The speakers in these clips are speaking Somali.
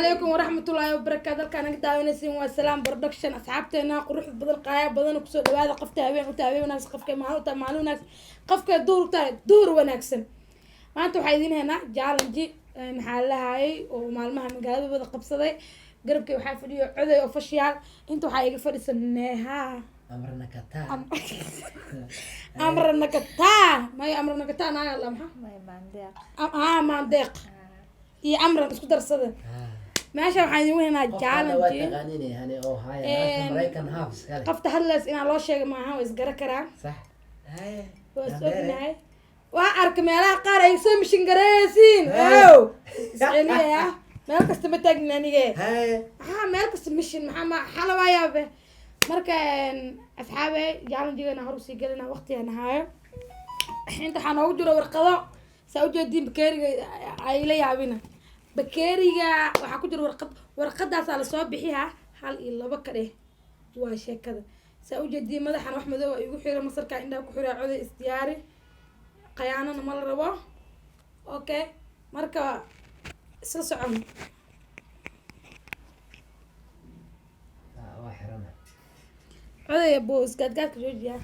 عليكم ورحمة الله وبركاته. كان قدامي نسيم والسلام برودكشن أصحابتنا قروح بدل قايا بدل كسر هذا قفتها بين وتابين وناس قفك معلو ناس قفك دور وناكسن ما أنتوا حايدين هنا جالنجي نحلها هاي ومعلمها من قلبي بدل قبصة قربك وحافظي عذي وفشيال أنتوا حايق فرسنها أمرنا كتا أمرنا كتا ما هي أمرنا كتا أنا يلا محا ما ندق هي أمرنا اسكو درسده ماشي waxaan idin weynaa challenge taqaanini hani oo haya American House kale qofta hadlays in loo sheego maaha way isgara karaan sax hay wasognahay waa arka meelaha qaar ay soo mishin gareysiin ow isceliya meel kasta ma taagna anige hay meel kasta mishin maxaa xalawaayabe marka asxaabe challenge-gana hor u sii galina waqtigan haayo inta waxaan ugu jiro warqado saa u jeedin bakeeriga ay la yaabina bakeeriga waxa ku jira warqadaas la soo bixiyaa hal iyo laba ka dheh waa sheekada saa u jeedin madaxan wax madow ay ugu xiran masarka indhaha ku xiraa coday isdiyaari qayaanana ma la rabo okay marka isla socon waa xirana coday boos gaadgaadka joojiya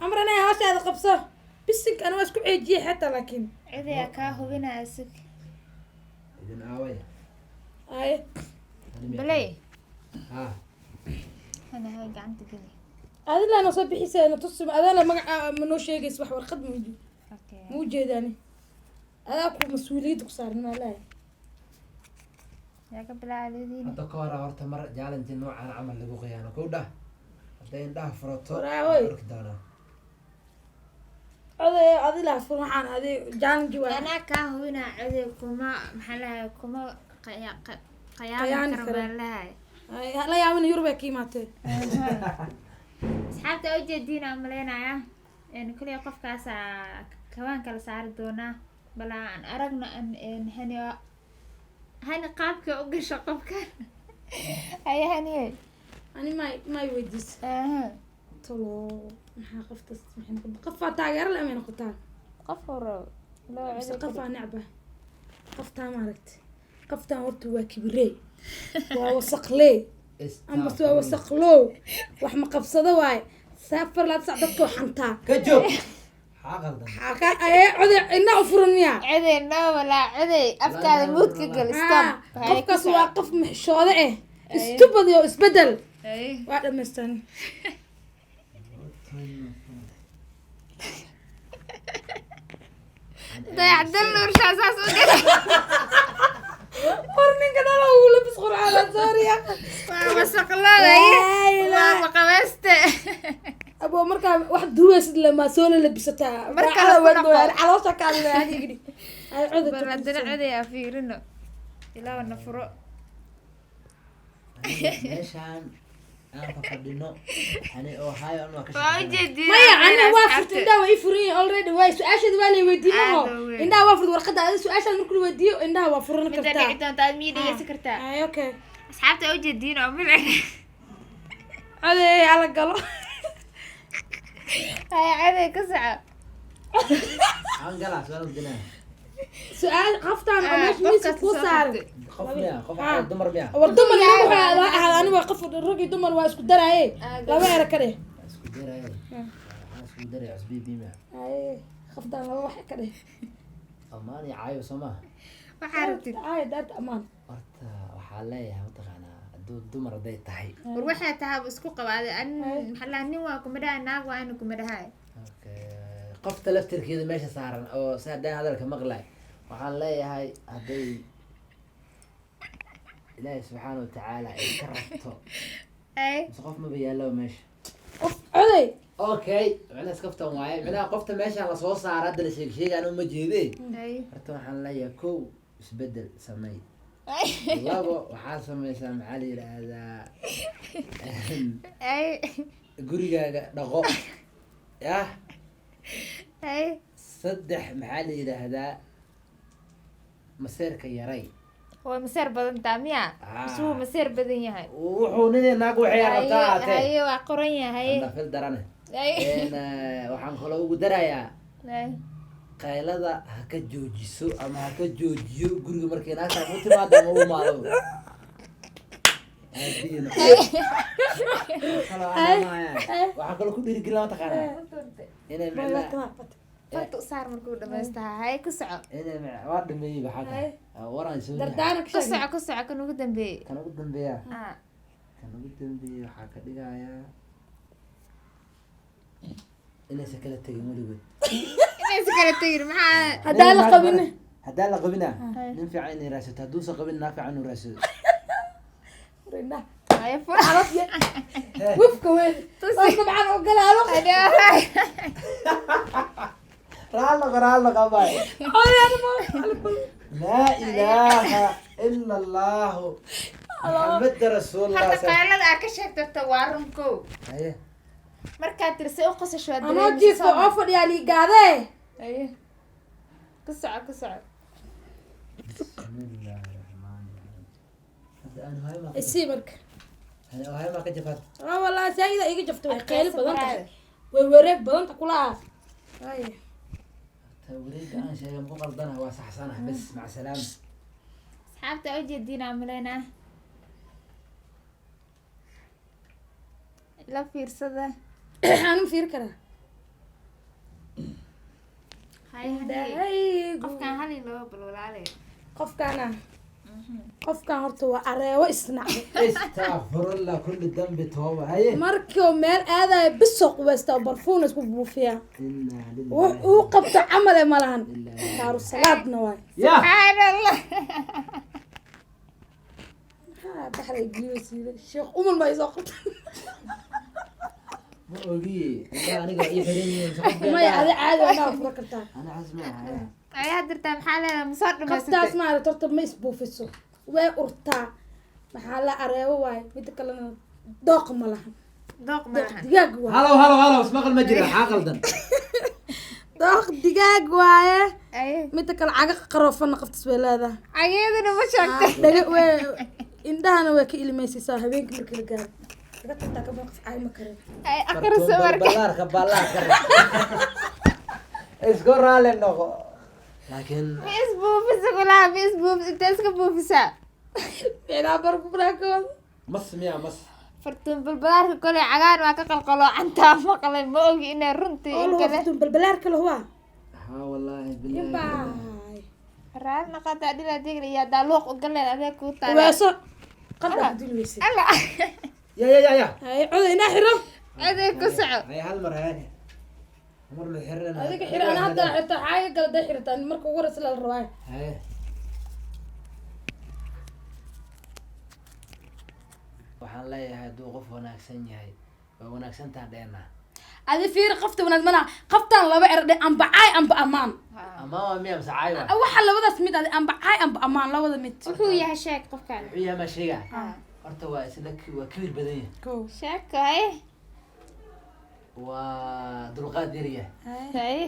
amrana hawshaada qabso bisinka ana waa isku ceejiye xataa laakiin cidaya kaa hubinaa isag idin aaway ay balay ha ana hay gacanta geli adila na soo bixisay tusum adala magaca ma noo sheegays wax warqad ma jiro okay muu jeedani adaa ku mas'uuliyad ku saarnaa laa yaa ka bilaaladii hadda ka hor horta mar challenge noocan camal lagu qiyaano ku dhah haday indhaha furato Waraahoy. arki doonaa oday adila furxaan aday challenge waa ana kaa hubinaa cidaya kuma maxaa lahaay kuma Qayaani qayaani karo. kara lahaay ay la yaabin Yurub ay kiimaatay asxaabta u jeediin aan maleynaya kulliya qofkaas kawaan kala saari doonaa balaan aragna hani qaabka u gasho qofka ay hani ani may weydiis tolo maxaa qoftas maxay noqon qofaa taageero la ameen qotaan qof hore loo bas cido qofaa nacba qoftaa maaragtay qoftaan horta waa kibirey waa wasaqlee ama waa wasaqlow wax ma qabsado waay saafar la sac dadka xantaa ka joog ha qaldan xaka ay coday ina u furan miya ciday noo walaa ciday afkaada mood ka gal stop qofkaas waa qof maxshooda istubad iyo isbedel waa dhameystan dayacdal nuur shaasaas u gal qorninka dhala uu labis qur'aan saariya waa wasaqlooday waa maqabeeste abo markaa wax duwaysid lama soo labisataa Marka marka la furo. caloosha kaadida hadigidi ay codad baladana ciday aa fiirino ilaa na furo meeshaan aan ka fadhino hani oo hayo aan waa ka waa u shaqeynaa jeediin maya ana waa furtay indaa way furan already way su'aashada waa la weydiinayo Aad weyn. indaa waa furtay warqada su'aashada markuu weydiiyo indaa waa furan midda kartaa dhici doonta aad miya dhegeysan kartaa ay okay asxaabta u jeediin oo mile coday ala galo haya ciday ka soco aan galaa soo dinaa su'aal qaftaan oo meesha miiska ku saaran qof miya qof Ah. dumar miya war dumar iyo waxa ahaad aniga qof rag iyo dumar waa isku daraaye laba era ka dheh isku daray isku daray asbi bima ay qaftaan laba wax ka dheh amaan iyo caayo sama waxaa rabtid ay dad amaan horta waxaa leeyahay mataqaanaa hadduu dumar haday tahay war waxay tahay isku qabaaday an maxaa lahaa nin waa kuma dhahay naag waa ina kuma dhahay qofta laftirkeeda meesha saaran oo si haddaan hadalka maqlay waxaan leeyahay hadday ilaahay subxaana watacaala ay ka rabto ay mise qof maba yaallo meesha qof coday okay macnaha iskaftan waaye macnaha qofta meeshaan lasoo saara hadda la sheegaan uma jeedee ay horta waxaan leeyahay kow isbedel samey ay labo waxaa sameysaa maxaa la yidhaahdaa ay gurigaaga dhaqo yah ay saddex maxaa la yidhaahdaa maseerka yaray waa maseer badan taa miya isuu maseer badan yahay wuxuu nin naag waxay rabtaa aatee haye waa qoran yahay fil darane ay waxaan kaloo ugu darayaa ay qaylada ha ka joojiso ama ha ka joojiyo guriga markay naagtaa ku timaado ama u maado waxaa kaloo ku dhiirigelin mataqaanaa inay micnaa farta u saar markuu dhamaystaha hay ku soco inay waa dhameeyey waxaa waraan soo dardaana ku soco ku soco kan ugu dambeeyey kan ugu dambeeya kan ugu dambeeyey waxaa ka dhigayaa inaysan kala tegin weligood inaysan kala tegin maxaa haddaan la qabin haddaan la qabina nin fiican inay raadsato hadduusan qabin naa fiican inuu raadsado hay fur wifka weyn dabcan oo galaalo raalla qabay laa ilaaha ila allahu maxamed rasuulullah hadda qaylada aa ka sheegtata waa runko haye markaad tirsi u qosasho waa anoo jiifka oo fadhiyaa liigaade haye ku soco ku soco bismillaahi rahmaani rahiim hadda aan hayo ma isii marka hayo ma ka jafaad والله سايدة إيجي جفت وحكاية بدنت ووريك بدنت كلها أيه توريد أنا شيء مو غلطانة هو صح صنع بس مع سلامة أصحابتا وجدينا عملينا لا فيرسده أنا مفير كده هاي هدي هاي قف كان هلي لو بلول عليه قف كان قف كان هرتوا عريوة إصنع استغفر الله كل الذنب توبة هاي مركو مال هذا بسوق ويستا برفون اسمه بوفيا إنا لله وقبت عمل مالهن دارو الصلاة نواي يا سبحان الله بحر الجيوسي الشيخ ما يسوق مو أوجي أنا قاعد يحرمني ما يعاد عادي أنا أفكرتها أنا عزمها أي هدرت محل مصر ما قفتاس ما ترتب ما يسبو في السوق وأرتا محل عريوة واي بيتكلم دوق مالهن دوق معها دقاق واي هلا اسمع المجرى حاقل دن دوق دقاق واي أي متى عقق قرفنا قفت سويل هذا عيدنا ما شكت دقاق و إندهنا وكيل ميسي صاحبين كل قال قلت لك موقف عاي مكرر أي آخر السمر بالار اسكر على النغو لكن بيسبو في سكولا بيسبو انت اسكبو في ساعة أنا بركو براكم مص ميا مص فرتون بالبلار كل عقار ما كقلقلو عنتا مقلي ما اوغي اني رنتي والله كده فتون بالبلار كله هو ها والله بالله يباي ران قطع دي لا ديغري يا دالوق وقال لي هذاك وطالع واسو قلب دي الويسي الا يا هاي عودي ناحرة هذاك كسعو هاي هالمرة هاني مر له حرنا هذيك حيرة أنا هدا حتى حاجة قال ده حيرة أنا مركو ورس للرواية هاي waxaan leeyahay hadduu qof wanaagsan yahay waa wanaagsantaan dheernaa هذه في قفت ونادمنا قفتان لبا إردي أم بعاي أم بأمان ama waa miya mase caayo waa waxa labada smid adi amba caay amba amaan labada mid wuxuu yahay sheeg qofkan wuxuu yahay ma sheega horta waa isla waa kibir badan yahay ko sheekay waa dulqaad yar yahay hay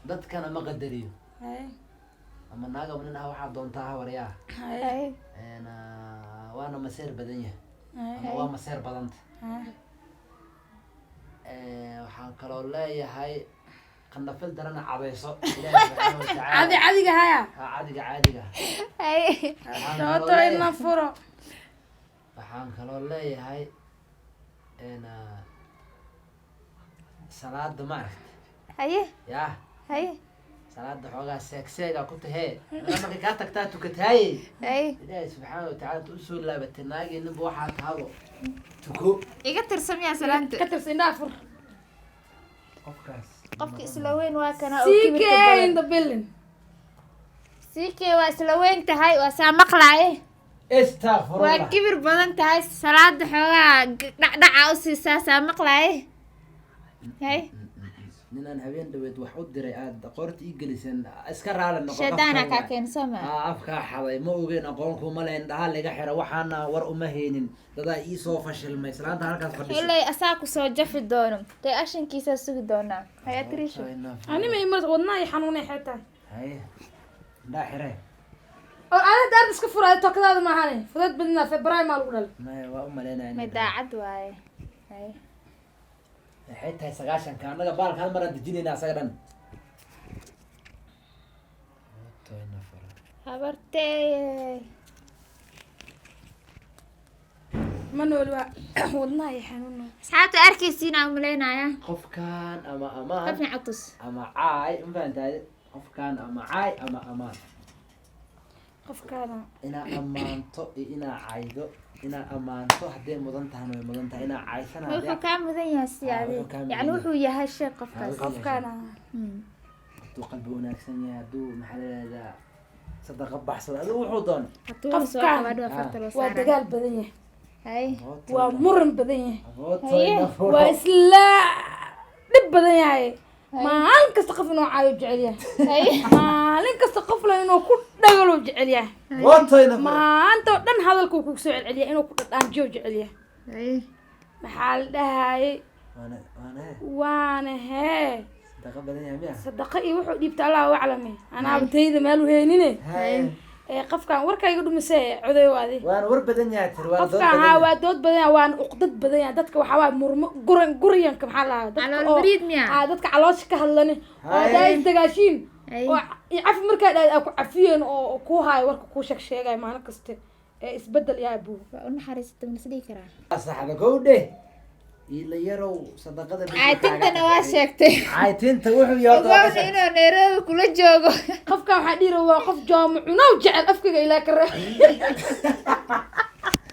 dadkana ma qadariyo hay ama naaga nin ah waxaa doontaa ha waryaa hay waana maseer badan yahay ama waa maseer badanta waxaan kaloo leeyahay qandhafil darana cabayso ilaahay subxaanahu watacaala عادي عادي هيا caadiga caadiga hay شوتو إن فرو waxaan kaloo leeyahay salaada ma aragta hay yaa hay salaada xoogaa seegseega ku tahee markay kaa tagtaa tukataaye hay ilaahay subxaana watacaala inta usoo laabatay naagii ninba waxaa tahabo tuko iga tirsamyaa salaanta كتر سندافر qofkaas qofka isla weyn waa kana oo CK kibirka in badan the building CK waa isla weyn tahay waa saa maqlaaye waa astagfirullah kibir badan tahay salaada xoogaa dhacdhaca u siisaa saa maqlaaye hay ninaan habeen dhaweed wax u diray aad qoorta ii gelisan iska raali noqo shaydaana kaa keensama afkaa xaday ma ogeyn aqoonkuuma lahayn dhaha laga xira waxaana war uma haynin dadaa ii soo fashilmay islaanta halkaas fadhiso ilay asaa kusoo jafi doono dee ashankiisaa sugi doonaa haya tiriisho أنا ما يمرض ودنا يحنوني حتى haye indhaa xire أو أنا دار بس كفر هذا توكل هذا ما هني فضلت بدنا في براي ما أقول maya waa u malaynaya ma daacad waaye hay waxay tahay sagaashanka annaga baalka hal maraan dejinayna asaga dhan habartee ma nooli waa wadnaha iyo xanuuna asxaabta arkaysiin aan umaleynaya qofkan ama amaan qofna catus ama caay ma fahantaade qofkan ama caay ama amaan qofkaana inaa ammaanto iyo inaa caydo inaa ammaanto hadday mudan tahana way mudan tahay inaa caysana wuxuu kaa mudan yahay si adi wuxuu kaa mudan yani yahay. wuxuu yahay shay qofkaas qofkaana hadduu qalbi wanaagsan yahay hadduu maxaa layihahdaa sadaqa baxsado adigu wuxuu doono hadduu soo qofkaan qabadho farta loo waa saaray dagaal badan yahay hay waa muran badan yahay abootayna furo waa isla dhib badan yahay maalin kasta qof inuu caayo jecel yahay hay maalin kasta qof la inuu ku dhagalo jecel yahay abootayna furo maanta oo dhan hadalkuu kugu soo celceliya inuu ku dhadhaanjiyo jecel yahay hay maxaa la dhahayay waana waana hee sadaqa badan yahay miya sadaqa iyo wuxuu dhiibta allahu aclame anaaba tayda meel u heynine hay qofkaan warkayga dhumise codayo adi waana war badan yahay tir waa dood qofkaan badan haa yahay. waa dood badan yahay waana uqdad badan yahay dadka waxaa waay murmo guriyanka maxaa lahaa dadka calool oo bariid miya dadka caloosha ka hadlani oo Hay. hadaa isdagaashiin hay oo cafi markaa dhaad aa ku cafiyeen oo ku haayo warka kuu sheeg sheegay maalin kaste isbedel yaa abuu waa u naxariisata ma isdhihi karaa saxda kowdhe ila yarow sadaqada caatintana waa sheegtay caytinta wuxuu yahay ogowna inuu nairobi kula joogo qofkaan waxaa dhiira waa qof jaamacunow jecel afkayga ilaa ka reeb